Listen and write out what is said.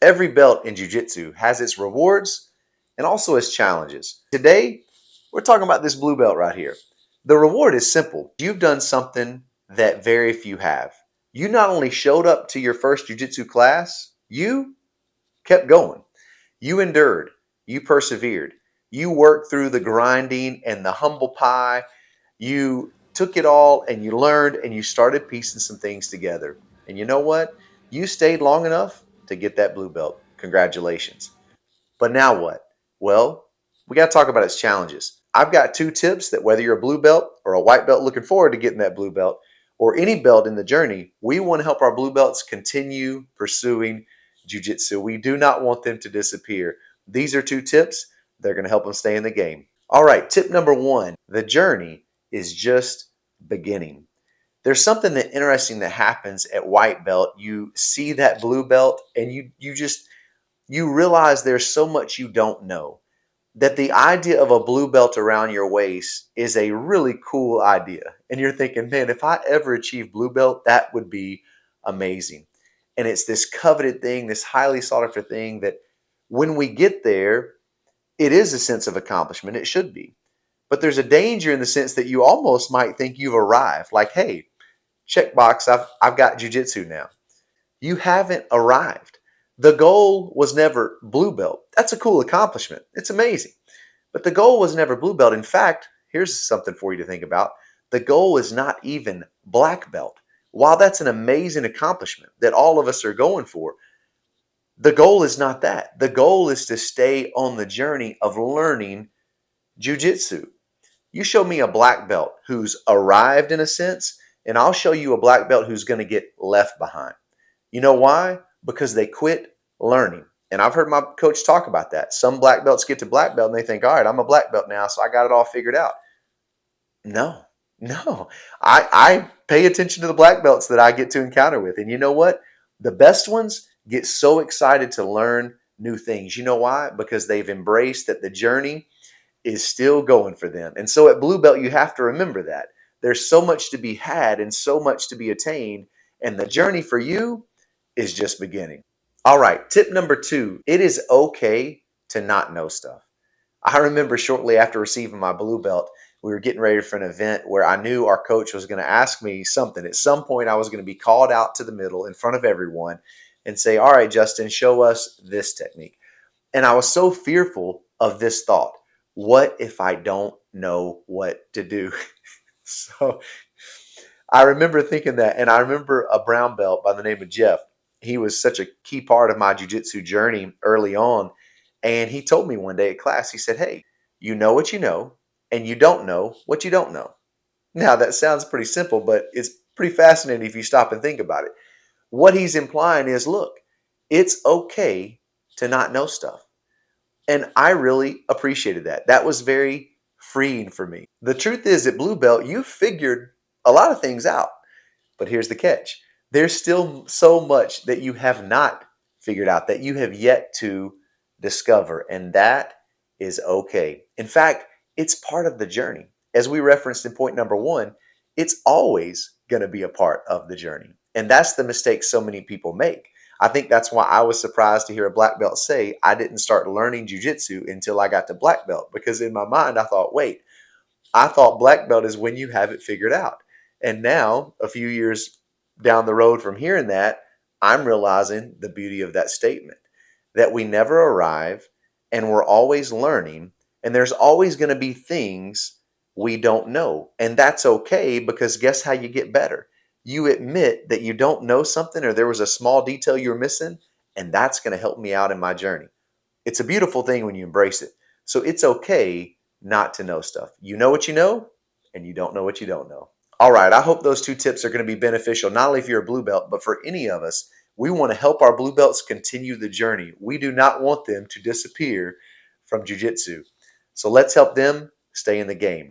Every belt in jiu-jitsu has its rewards and also its challenges. Today, we're talking about this blue belt right here. The reward is simple. You've done something that very few have. You not only showed up to your first jiu-jitsu class, you kept going. You endured. You persevered. You worked through the grinding and the humble pie. You took it all and you learned and you started piecing some things together. And you know what? You stayed long enough to get that blue belt. Congratulations. But now what? Well, we got to talk about its challenges. I've got 2 tips that whether you're a blue belt or a white belt looking forward to getting that blue belt or any belt in the journey, we want to help our blue belts continue pursuing jiu-jitsu. We do not want them to disappear. These are 2 tips. They're going to help them stay in the game. All right, tip number 1, the journey is just beginning. There's something that interesting that happens at white belt. You see that blue belt and you realize there's so much you don't know. That the idea of a blue belt around your waist is a really cool idea. And you're thinking, man, if I ever achieve blue belt, that would be amazing. And it's this coveted thing, this highly sought after thing that when we get there, it is a sense of accomplishment. It should be. But there's a danger in the sense that you almost might think you've arrived. Like, hey, checkbox, I've got jujitsu now. You haven't arrived. The goal was never blue belt. That's a cool accomplishment. It's amazing. But the goal was never blue belt. In fact, here's something for you to think about. The goal is not even black belt. While that's an amazing accomplishment that all of us are going for, the goal is not that. The goal is to stay on the journey of learning jiu-jitsu. You show me a black belt who's arrived in a sense, and I'll show you a black belt who's going to get left behind. You know why? Because they quit learning. And I've heard my coach talk about that. Some black belts get to black belt and they think, all right, I'm a black belt now, so I got it all figured out. No, no. I pay attention to the black belts that I get to encounter with. And you know what? The best ones get so excited to learn new things. You know why? Because they've embraced that the journey is still going for them. And so at blue belt, you have to remember that. There's so much to be had and so much to be attained. And the journey for you is just beginning. All right, tip number 2, it is okay to not know stuff. I remember shortly after receiving my blue belt, we were getting ready for an event where I knew our coach was going to ask me something. At some point, I was going to be called out to the middle in front of everyone and say, all right, Justin, show us this technique. And I was so fearful of this thought. What if I don't know what to do? So I remember thinking that, and I remember a brown belt by the name of Jeff. He was such a key part of my jiu-jitsu journey early on. And he told me one day at class, he said, hey, you know what you know, and you don't know what you don't know. Now, that sounds pretty simple, but it's pretty fascinating if you stop and think about it. What he's implying is, look, it's okay to not know stuff. And I really appreciated that. That was very freeing for me. The truth is, at blue belt, you figured a lot of things out. But here's the catch. There's still so much that you have not figured out, that you have yet to discover. And that is okay. In fact, it's part of the journey. As we referenced in point number 1, it's always going to be a part of the journey. And that's the mistake so many people make. I think that's why I was surprised to hear a black belt say, I didn't start learning jiu-jitsu until I got to black belt. Because in my mind, I thought, wait, I thought black belt is when you have it figured out. And now, a few years down the road from hearing that, I'm realizing the beauty of that statement, that we never arrive and we're always learning, and there's always going to be things we don't know. And that's okay, because guess how you get better? You admit that you don't know something, or there was a small detail you're missing, and that's going to help me out in my journey. It's a beautiful thing when you embrace it. So it's okay not to know stuff. You know what you know, and you don't know what you don't know. All right, I hope those 2 tips are going to be beneficial, not only if you're a blue belt, but for any of us. We want to help our blue belts continue the journey. We do not want them to disappear from jiu-jitsu. So let's help them stay in the game.